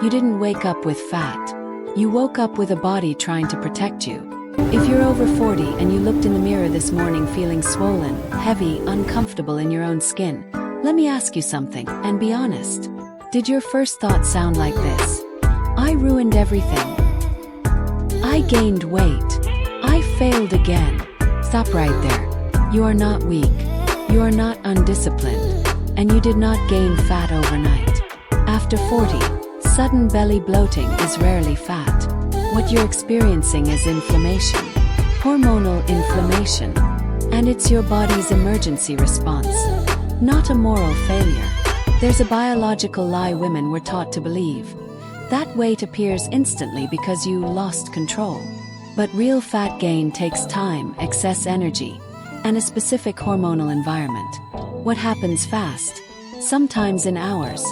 You didn't wake up with fat. You woke up with a body trying to protect you. If you're over 40 and you looked in the mirror this morning feeling swollen, heavy, uncomfortable in your own skin, let me ask you something, and be honest. Did your first thought sound like this? I ruined everything. I gained weight. I failed again. Stop right there. You are not weak. You are not undisciplined. And you did not gain fat overnight. After 40, sudden belly bloating is rarely fat. What you're experiencing is inflammation. Hormonal inflammation. And it's your body's emergency response. Not a moral failure. There's a biological lie women were taught to believe. That weight appears instantly because you lost control. But real fat gain takes time, excess energy, and a specific hormonal environment. What happens fast, sometimes in hours,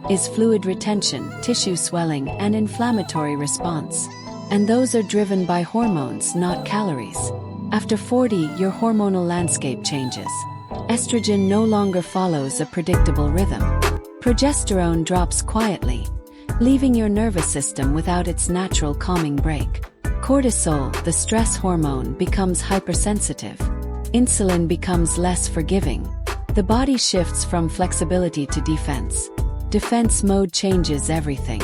is fluid retention, tissue swelling, and inflammatory response. And those are driven by hormones, not calories. After 40, your hormonal landscape changes. Estrogen no longer follows a predictable rhythm. Progesterone drops quietly, leaving your nervous system without its natural calming break. Cortisol, the stress hormone, becomes hypersensitive. Insulin becomes less forgiving. The body shifts from flexibility to defense. Defense mode changes everything.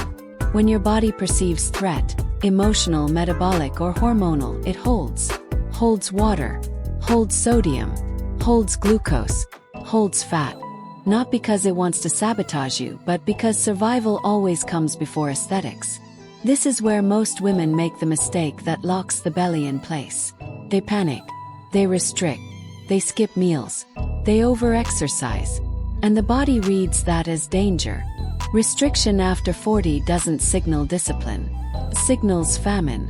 When your body perceives threat, emotional, metabolic, or hormonal, it holds water, holds sodium, holds glucose, holds fat. Not because it wants to sabotage you, but because survival always comes before aesthetics. This is where most women make the mistake that locks the belly in place. They panic, they restrict, they skip meals, they overexercise, and the body reads that as danger. Restriction after 40 doesn't signal discipline, it signals famine.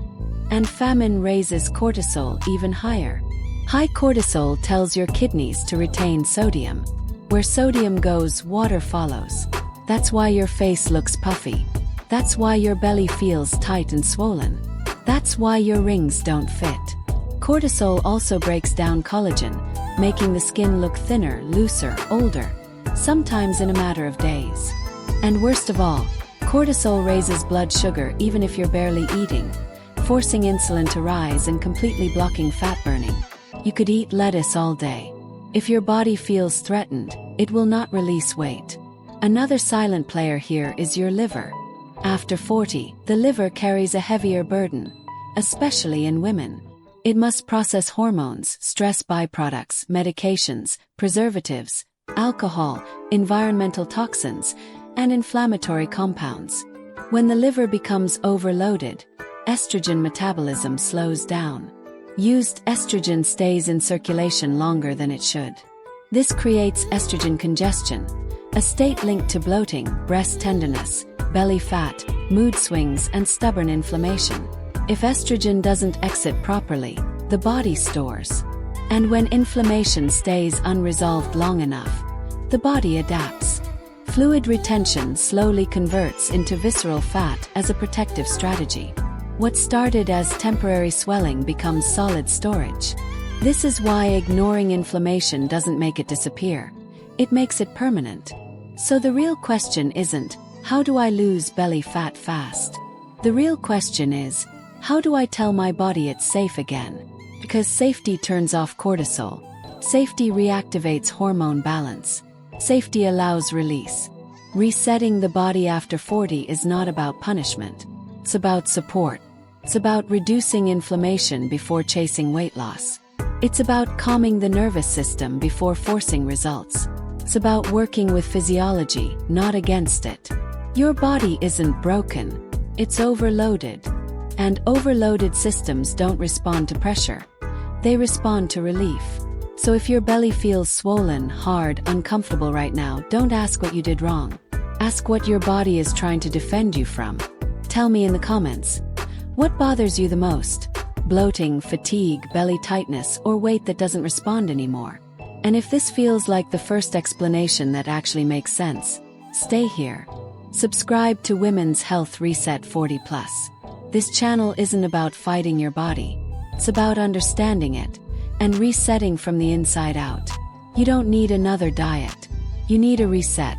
And famine raises cortisol even higher. High cortisol tells your kidneys to retain sodium. Where sodium goes, water follows. That's why your face looks puffy. That's why your belly feels tight and swollen. That's why your rings don't fit. Cortisol also breaks down collagen, making the skin look thinner, looser, older, sometimes in a matter of days. And worst of all, cortisol raises blood sugar even if you're barely eating, forcing insulin to rise and completely blocking fat burning. You could eat lettuce all day. If your body feels threatened, it will not release weight. Another silent player here is your liver. After 40, the liver carries a heavier burden, especially in women. It must process hormones, stress byproducts, medications, preservatives, alcohol, environmental toxins, and inflammatory compounds. When the liver becomes overloaded, estrogen metabolism slows down. Used estrogen stays in circulation longer than it should. This creates estrogen congestion, a state linked to bloating, breast tenderness, belly fat, mood swings, and stubborn inflammation. If estrogen doesn't exit properly, the body stores. And when inflammation stays unresolved long enough, the body adapts. Fluid retention slowly converts into visceral fat as a protective strategy. What started as temporary swelling becomes solid storage. This is why ignoring inflammation doesn't make it disappear. It makes it permanent. So the real question isn't, how do I lose belly fat fast? The real question is, how do I tell my body it's safe again? Because safety turns off cortisol. Safety reactivates hormone balance. Safety allows release. Resetting the body after 40 is not about punishment. It's about support. It's about reducing inflammation before chasing weight loss. It's about calming the nervous system before forcing results. It's about working with physiology, not against it. Your body isn't broken. It's overloaded. And overloaded systems don't respond to pressure. They respond to relief. So if your belly feels swollen, hard, uncomfortable right now, don't ask what you did wrong. Ask what your body is trying to defend you from. Tell me in the comments. What bothers you the most? Bloating, fatigue, belly tightness, or weight that doesn't respond anymore? And if this feels like the first explanation that actually makes sense, stay here. Subscribe to Women's Health Reset 40+. This channel isn't about fighting your body. It's about understanding it and resetting from the inside out. You don't need another diet. You need a reset.